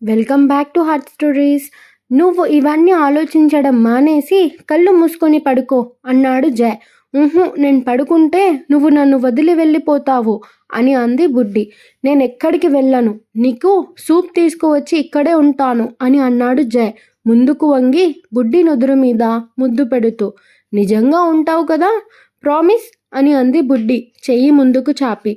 Welcome back to heart stories. నువ్వు ఇవన్నీ ఆలోచించడం మానేసి కళ్ళు మూసుకొని పడుకో అన్నాడు జయ్. నేను పడుకుంటే నువ్వు నన్ను వదిలి వెళ్ళిపోతావు అని అంది బుడ్డి. నేనెక్కడికి వెళ్ళను, నీకు సూప్ తీసుకువచ్చి ఇక్కడే ఉంటాను అని అన్నాడు జయ్ ముందుకు వంగి బుడ్డి నుదురు మీద ముద్దు పెడుతూ. నిజంగా ఉంటావు కదా, ప్రామిస్ అని అంది బుడ్డి చెయ్యి ముందుకు చాపి.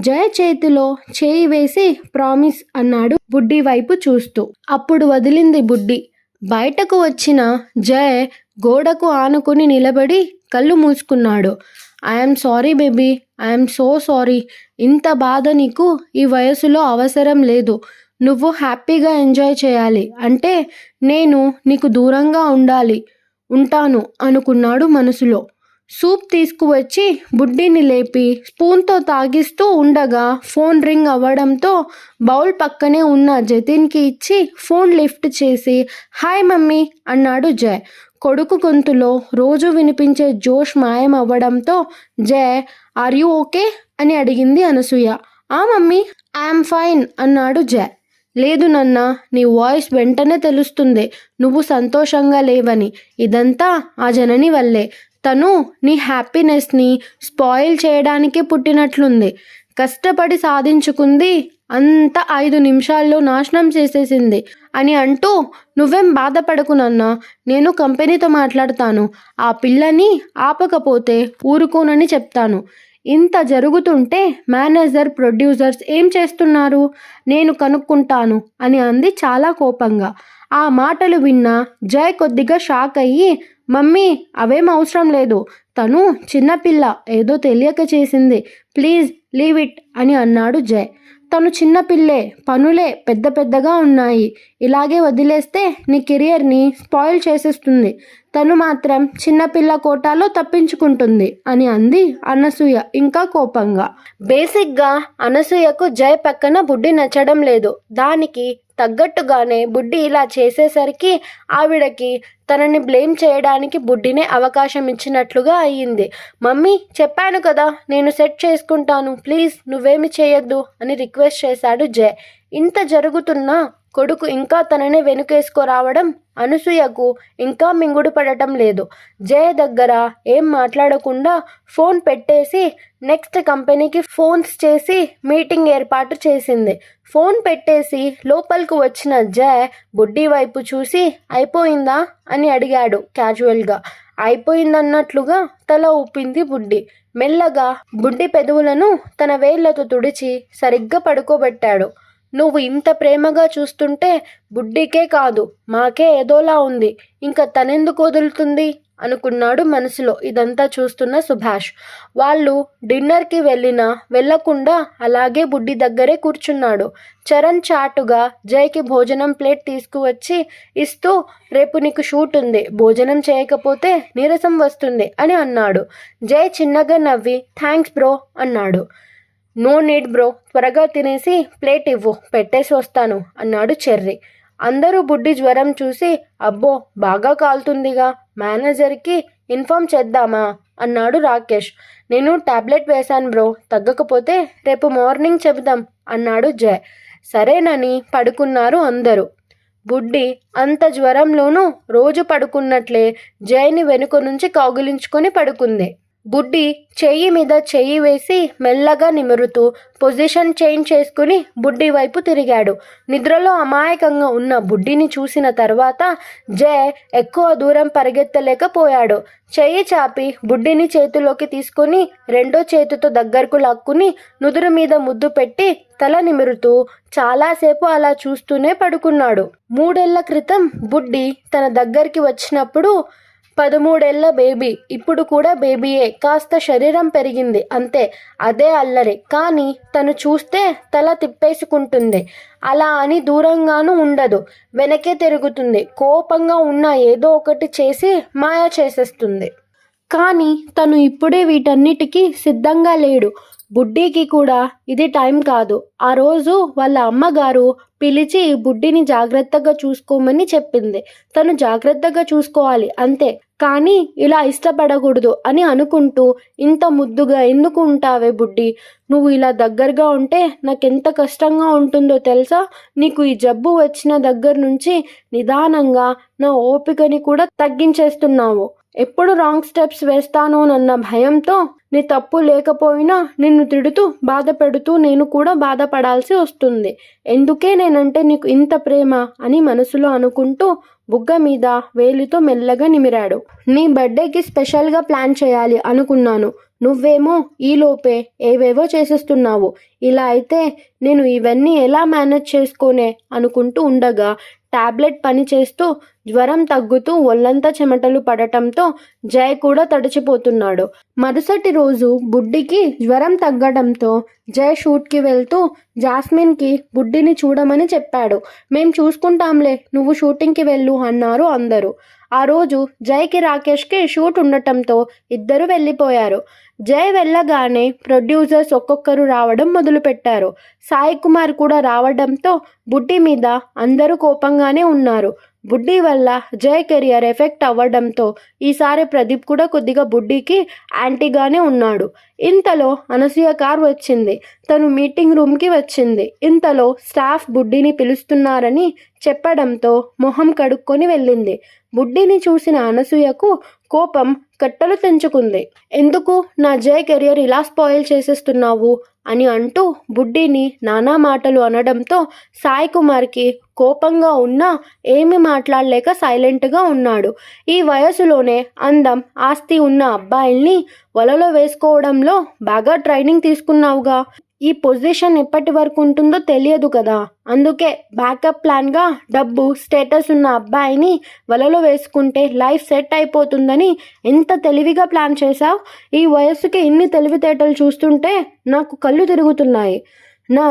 జయ్ చేతిలో చేయి వేసి ప్రామిస్ అన్నాడు బుడ్డి వైపు చూస్తూ. అప్పుడు వదిలింది బుడ్డి. బయటకు వచ్చిన జయ్ గోడకు ఆనుకుని నిలబడి కళ్ళు మూసుకున్నాడు. I'm sorry baby, I'm so sorry. ఇంత బాధ నీకు ఈ వయసులో అవసరం లేదు. నువ్వు హ్యాపీగా ఎంజాయ్ చేయాలి అంటే నేను నీకు దూరంగా ఉంటాను అనుకున్నాడు మనసులో. సూప్ తీసుకువచ్చి బుడ్డిని లేపి స్పూన్తో తాగిస్తూ ఉండగా ఫోన్ రింగ్ అవ్వడంతో బౌల్ పక్కనే ఉన్న జతిన్కి ఇచ్చి ఫోన్ లిఫ్ట్ చేసి హాయ్ మమ్మీ అన్నాడు జయ్. కొడుకు గొంతులో రోజు వినిపించే జోష్ మాయం అవ్వడంతో జయ్ ఆర్ యూ ఓకే అని అడిగింది అనసూయ. ఆ మమ్మీ, ఐఎమ్ ఫైన్ అన్నాడు జయ్. లేదు నాన్న, నీ వాయిస్ వెంటనే తెలుస్తుంది నువ్వు సంతోషంగా లేవని. ఇదంతా ఆ జనని వల్లే. తను నీ హ్యాపీనెస్ని స్పాయిల్ చేయడానికి పుట్టినట్లుంది. కష్టపడి సాధించుకుంది అంతా 5 నిమిషాల్లో నాశనం చేసేసింది అని అంటూ నువ్వేం బాధపడకు నాన్న, నేను కంపెనీతో మాట్లాడతాను. ఆ పిల్లని ఆపకపోతే ఊరుకోనని చెప్తాను. ఇంత జరుగుతుంటే మేనేజర్ ప్రొడ్యూసర్స్ ఏం చేస్తున్నారు, నేను కనుక్కుంటాను అని అంది చాలా కోపంగా. ఆ మాటలు విన్న జయ్ కొద్దిగా షాక్ అయ్యి మమ్మీ అవేం అవసరం లేదు, తను చిన్నపిల్ల, ఏదో తెలియక చేసింది, ప్లీజ్ లీవ్ ఇట్ అని అన్నాడు జయ్. తను చిన్నపిల్లే, పనులే పెద్ద పెద్దగా ఉన్నాయి, ఇలాగే వదిలేస్తే నీ కెరియర్ని స్పాయిల్ చేసేస్తుంది. తను మాత్రం చిన్నపిల్ల కోటాలో తప్పించుకుంటుంది అని అంది అనసూయ ఇంకా కోపంగా. బేసిక్గా అనసూయకు జయ్ పక్కన బుడ్డి నచ్చడం లేదు. దానికి తగ్గట్టుగానే బుడ్డి ఇలా చేసేసరికి ఆవిడకి తనని బ్లేమ్ చేయడానికి బుడ్డినే అవకాశం ఇచ్చినట్లుగా అయ్యింది. మమ్మీ చెప్పాను కదా నేను సెట్ చేసుకుంటాను, ప్లీజ్ నువ్వేమి చేయొద్దు అని రిక్వెస్ట్ చేశాడు జయ్. ఇంత జరుగుతున్నా కొడుకు ఇంకా తననే వెనుకేసుకురావడం అనసూయకు ఇంకా మింగుడు పడటం లేదు. జయ్ దగ్గర ఏం మాట్లాడకుండా ఫోన్ పెట్టేసి నెక్స్ట్ కంపెనీకి ఫోన్స్ చేసి మీటింగ్ ఏర్పాటు చేసింది. ఫోన్ పెట్టేసి లోపలికి వచ్చిన జయ్ బుడ్డి వైపు చూసి అయిపోయిందా అని అడిగాడు క్యాజువల్గా. అయిపోయిందన్నట్లుగా తల ఊపింది బుడ్డి. మెల్లగా బుడ్డి పెదవులను తన వేళ్లతో తుడిచి సరిగ్గా పడుకోబెట్టాడు. నువ్వు ఇంత ప్రేమగా చూస్తుంటే బుడ్డికే కాదు మాకే ఏదోలా ఉంది, ఇంకా తనెందుకు వదులుతుంది అనుకున్నాడు మనసులో. ఇదంతా చూస్తున్న సుభాష్. వాళ్ళు డిన్నర్కి వెళ్ళకుండా అలాగే బుడ్డి దగ్గరే కూర్చున్నాడు. చరణ్ చాటుగా జయ్కి భోజనం ప్లేట్ తీసుకువచ్చి ఇస్తూ రేపు నీకు షూట్ ఉంది, భోజనం చేయకపోతే నీరసం వస్తుంది అని అన్నాడు. జయ్ చిన్నగా నవ్వి థ్యాంక్స్ బ్రో అన్నాడు. నో నీడ్ బ్రో, త్వరగా తినేసి ప్లేట్ ఇవ్వు, పెట్టేసి వస్తాను అన్నాడు చెర్రి. అందరూ బుడ్డి జ్వరం చూసి అబ్బో బాగా కాలుతుందిగా, మేనేజర్కి ఇన్ఫామ్ చేద్దామా అన్నాడు రాకేష్. నేను టాబ్లెట్ వేశాను బ్రో, తగ్గకపోతే రేపు మార్నింగ్ చెబుదాం అన్నాడు జయ్. సరేనని పడుకున్నారు అందరూ. బుడ్డి అంత జ్వరంలోనూ రోజు పడుకున్నట్లే జయ్ని వెనుక నుంచి కౌగిలించుకొని పడుకుంది. బుడ్డి చెయ్యి మీద చెయ్యి వేసి మెల్లగా నిమురుతూ పొజిషన్ చేంజ్ చేసుకుని బుడ్డి వైపు తిరిగాడు. నిద్రలో అమాయకంగా ఉన్న బుడ్డిని చూసిన తర్వాత జయ్ ఎక్కువ దూరం పరిగెత్తలేకపోయాడు. చెయ్యి చాపి బుడ్డిని చేతిలోకి తీసుకొని రెండో చేతితో దగ్గరకు లాక్కుని నుదురు మీద ముద్దు పెట్టి తల నిమురుతూ చాలాసేపు అలా చూస్తూనే పడుకున్నాడు. 3 ఏళ్ల క్రితం బుడ్డి తన దగ్గరికి వచ్చినప్పుడు 13 ఏళ్ల బేబీ, ఇప్పుడు కూడా బేబీయే, కాస్త శరీరం పెరిగింది అంతే. అదే అల్లరి, కానీ తను చూస్తే తల తిప్పేసుకుంటుంది. అలా అని దూరంగానూ ఉండదు, వెనకే తిరుగుతుంది. కోపంగా ఉన్న ఏదో ఒకటి చేసి మాయ చేసేస్తుంది. కానీ తను ఇప్పుడే వీటన్నిటికీ సిద్ధంగా లేడు. బుడ్డికి కూడా ఇది టైం కాదు. ఆ రోజు వాళ్ళ అమ్మగారు పిలిచి బుడ్డిని జాగ్రత్తగా చూసుకోమని చెప్పింది. తను జాగ్రత్తగా చూసుకోవాలి అంతే, కానీ ఇలా ఇష్టపడకూడదు అని అనుకుంటూ ఇంత ముద్దుగా ఎందుకు ఉంటావే బుడ్డి, నువ్వు ఇలా దగ్గరగా ఉంటే నాకెంత కష్టంగా ఉంటుందో తెలుసా, నీకు ఈ జబ్బు వచ్చిన దగ్గర నుంచి నిదానంగా నా ఓపికని కూడా తగ్గించేస్తున్నావు. ఎప్పుడు రాంగ్ స్టెప్స్ వేస్తానోనన్న భయంతో నీ తప్పు లేకపోయినా నిన్ను తిడుతూ బాధ పెడుతూ నేను కూడా బాధపడాల్సి వస్తుంది. ఎందుకే నేనంటే నీకు ఇంత ప్రేమ అని మనసులో అనుకుంటూ బుగ్గ మీద వేలితో మెల్లగా నిమిరాడు. నీ బర్త్డేకి స్పెషల్గా ప్లాన్ చేయాలి అనుకున్నాను, నువ్వేమో ఈలోపే ఏవేవో చేసేస్తున్నావు. ఇలా అయితే నేను ఇవన్నీ ఎలా మేనేజ్ చేసుకోనే అనుకుంటూ ఉండగా టాబ్లెట్ పని చేస్తూ జ్వరం తగ్గుతూ ఒళ్ళంతా చెమటలు పడటంతో జయ్ కూడా తడిచిపోతున్నాడు. మరుసటి రోజు బుడ్డికి జ్వరం తగ్గడంతో జయ్ షూట్కి వెళ్తూ జాస్మిన్కి బుడ్డిని చూడమని చెప్పాడు. మేం చూసుకుంటాంలే, నువ్వు షూటింగ్కి వెళ్ళు అన్నారు అందరూ. ఆ రోజు జయ్కి రాకేష్కి షూట్ ఉండటంతో ఇద్దరు వెళ్ళిపోయారు. జయ్ వెళ్ళగానే ప్రొడ్యూసర్స్ ఒక్కొక్కరు రావడం మొదలుపెట్టారు. సాయి కుమార్ కూడా రావడంతో బుడ్డి మీద అందరూ కోపంగానే ఉన్నారు. బుడ్డి వల్ల జయ్ కెరియర్ ఎఫెక్ట్ అవ్వడంతో ఈసారి ప్రదీప్ కూడా కొద్దిగా బుడ్డికి యాంటీగానే ఉన్నాడు. ఇంతలో అనసూయ కార్ వచ్చింది. తను మీటింగ్ రూమ్కి వచ్చింది. ఇంతలో స్టాఫ్ బుడ్డిని పిలుస్తున్నారని చెప్పడంతో మొహం కడుక్కొని వెళ్ళింది. బుడ్డిని చూసిన అనసూయకు కోపం కట్టలు తెంచుకుంది. ఎందుకు నా జయ్ కెరియర్ ఇలా స్పాయిల్ చేసేస్తున్నావు అని అంటూ బుడ్డిని నానా మాటలు అనడంతో సాయి కుమార్కి కోపంగా ఉన్నా ఏమీ మాట్లాడలేక సైలెంట్గా ఉన్నాడు. ఈ వయసులోనే అందం ఆస్తి ఉన్న అబ్బాయిల్ని వలలో వేసుకోవడంలో బాగా ట్రైనింగ్ తీసుకున్నావుగా, ఈ పొజిషన్ ఎప్పటి వరకు ఉంటుందో తెలియదు కదా, అందుకే బ్యాకప్ ప్లాన్గా డబ్బు స్టేటస్ ఉన్న అబ్బాయిని వలలో వేసుకుంటే లైఫ్ సెట్ అయిపోతుందని ఎంత తెలివిగా ప్లాన్ చేశావు. ఈ వయస్సుకి ఇన్ని తెలివితేటలు చూస్తుంటే నాకు కళ్ళు తిరుగుతున్నాయి. నా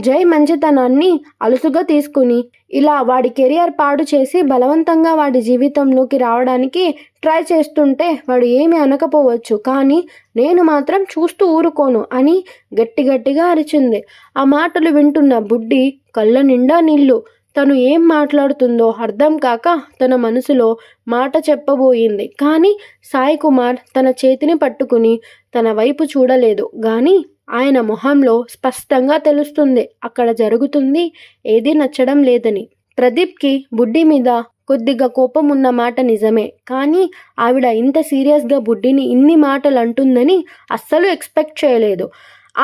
జై మంచితనాన్ని అలుసుగా తీసుకుని ఇలా వాడి కెరియర్ పాడు చేసి బలవంతంగా వాడి జీవితంలోకి రావడానికి ట్రై చేస్తుంటే వాడు ఏమి అనకపోవచ్చు, కానీ నేను మాత్రం చూస్తూ ఊరుకోను అని గట్టిగా అరిచింది. ఆ మాటలు వింటున్న బుడ్డి కళ్ళ నిండా నీళ్లు. తను ఏం మాట్లాడుతుందో అర్థం కాక తన మనసులో మాట చెప్పబోయింది. కానీ సాయి కుమార్ తన చేతిని పట్టుకుని తన వైపు చూడలేదు. కానీ ఆయన మొహంలో స్పష్టంగా తెలుస్తుంది అక్కడ జరుగుతుంది ఏదీ నచ్చడం లేదని. ప్రదీప్కి బుడ్డి మీద కొద్దిగా కోపం ఉన్న మాట నిజమే, కానీ ఆవిడ ఇంత సీరియస్గా బుడ్డిని ఇన్ని మాటలు అంటుందని అస్సలు ఎక్స్పెక్ట్ చేయలేదు.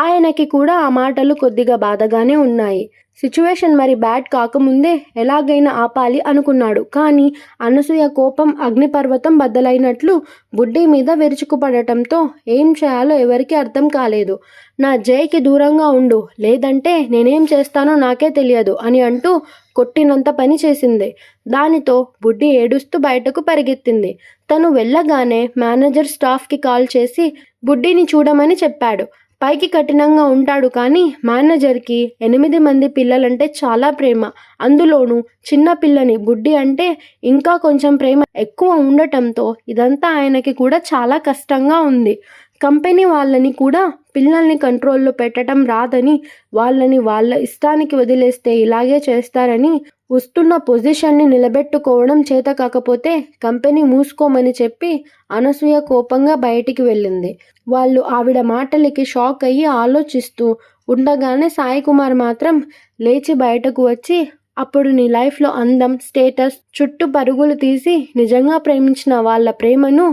ఆయనకి కూడా ఆ మాటలు కొద్దిగా బాధగానే ఉన్నాయి. సిచ్యువేషన్ మరి బ్యాడ్ కాకముందే ఎలాగైనా ఆపాలి అనుకున్నాడు. కానీ అనసూయ కోపం అగ్నిపర్వతం బద్దలైనట్లు బుడ్డి మీద విరుచుకుపడటంతో ఏం చేయాలో ఎవరికీ అర్థం కాలేదు. నా జైకి దూరంగా ఉండు, లేదంటే నేనేం చేస్తానో నాకే తెలియదు అని అంటూ కొట్టినంత పని చేసింది. దానితో బుడ్డి ఏడుస్తూ బయటకు పరిగెత్తింది. తను వెళ్ళగానే మేనేజర్ స్టాఫ్కి కాల్ చేసి బుడ్డిని చూడమని చెప్పాడు. పైకి కఠినంగా ఉంటాడు, కానీ మేనేజర్కి 8 మంది పిల్లలంటే చాలా ప్రేమ. అందులోనూ చిన్న పిల్లని బుడ్డి అంటే ఇంకా కొంచెం ప్రేమ ఎక్కువ ఉండటంతో ఇదంతా ఆయనకి కూడా చాలా కష్టంగా ఉంది. కంపెనీ వాళ్ళని కూడా పిల్లల్ని కంట్రోల్లో పెట్టడం రాదని, వాళ్ళని వాళ్ళ ఇష్టానికి వదిలేస్తే ఇలాగే చేస్తారని, వస్తున్న పొజిషన్ని నిలబెట్టుకోవడం చేత కాకపోతే కంపెనీ మూసుకోమని చెప్పి అనసూయ కోపంగా బయటికి వెళ్ళింది. వాళ్ళు ఆవిడ మాటలకి షాక్ అయ్యి ఆలోచిస్తూ ఉండగానే సాయి కుమార్ మాత్రం లేచి బయటకు వచ్చి, అప్పుడు నీ లైఫ్లో అందం స్టేటస్ చుట్టూ పరుగులు తీసి నిజంగా ప్రేమించిన వాళ్ళ ప్రేమను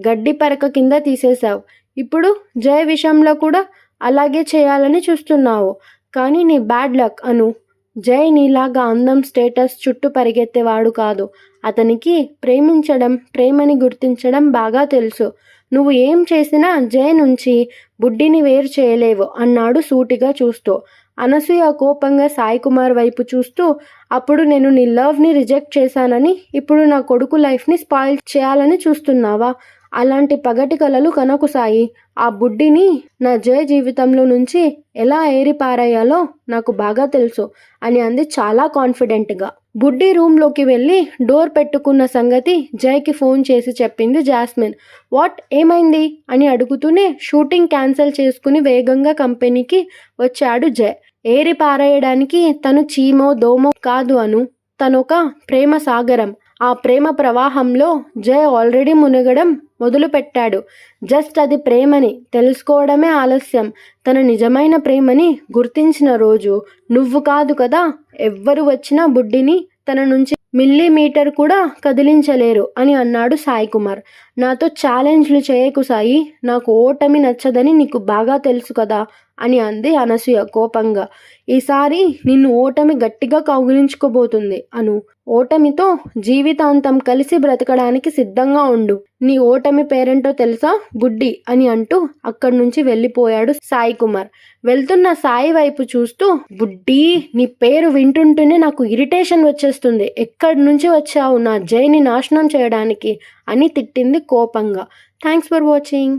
గడ్డి పరక కింద తీసేశావు. ఇప్పుడు జయ విషయంలో కూడా అలాగే చేయాలని చూస్తున్నావు. కానీ నీ బ్యాడ్ లక్ అను. జై నీలాగా అందం స్టేటస్ చుట్టూ పరిగెత్తేవాడు కాదు. అతనికి ప్రేమించడం ప్రేమని గుర్తించడం బాగా తెలుసు. నువ్వు ఏం చేసినా జై నుంచి బుడ్డిని వేరు చేయలేవు అన్నాడు సూటిగా చూస్తూ. అనసూయ కోపంగా సాయి కుమార్ వైపు చూస్తూ, అప్పుడు నేను నీ లవ్ని రిజెక్ట్ చేశానని ఇప్పుడు నా కొడుకు లైఫ్ని స్పాయిల్ చేయాలని చూస్తున్నావా? అలాంటి పగటి కలలు కనకు సాయి. ఆ బుడ్డిని నా జయ జీవితంలో నుంచి ఎలా ఏరిపారేయాలో నాకు బాగా తెలుసు అని అంది చాలా కాన్ఫిడెంట్గా. బుడ్డి రూమ్లోకి వెళ్ళి డోర్ పెట్టుకున్న సంగతి జయ్కి ఫోన్ చేసి చెప్పింది జాస్మిన్. వాట్, ఏమైంది అని అడుగుతూనే షూటింగ్ క్యాన్సిల్ చేసుకుని వేగంగా కంపెనీకి వచ్చాడు జయ్. ఏరి పారేయడానికి తను చీమో దోమో కాదు అను, తనొక ప్రేమ సాగరం. ఆ ప్రేమ ప్రవాహంలో జయ్ ఆల్రెడీ మునగడం మొదలుపెట్టాడు. జస్ట్ అది ప్రేమని తెలుసుకోవడమే ఆలస్యం. తన నిజమైన ప్రేమని గుర్తించిన రోజు. నువ్వు కాదు కదా ఎవ్వరు వచ్చినా బుడ్డిని తన నుంచి మిల్లీమీటర్ కూడా కదిలించలేరు అని అన్నాడు సాయి కుమార్. నాతో ఛాలెంజ్లు చేయకు సాయి, నాకు ఓటమి నచ్చదని నీకు బాగా తెలుసు కదా అని అంది అనసూయ కోపంగా. ఈసారి నిన్ను ఓటమి గట్టిగా కౌగిలించుకోబోతుంది అను. ఓటమితో జీవితాంతం కలిసి బ్రతకడానికి సిద్ధంగా ఉండు. నీ ఓటమి పేరేంటో తెలుసా? బుడ్డి అని అంటూ అక్కడి నుంచి వెళ్ళిపోయాడు సాయి కుమార్. వెళ్తున్న సాయి వైపు చూస్తూ, బుడ్డి నీ పేరు వింటుంటేనే నాకు ఇరిటేషన్ వచ్చేస్తుంది. ఎక్కడి నుంచి వచ్చావు నా జైని నాశనం చేయడానికి అని తిట్టింది కోపంగా. Thanks for watching.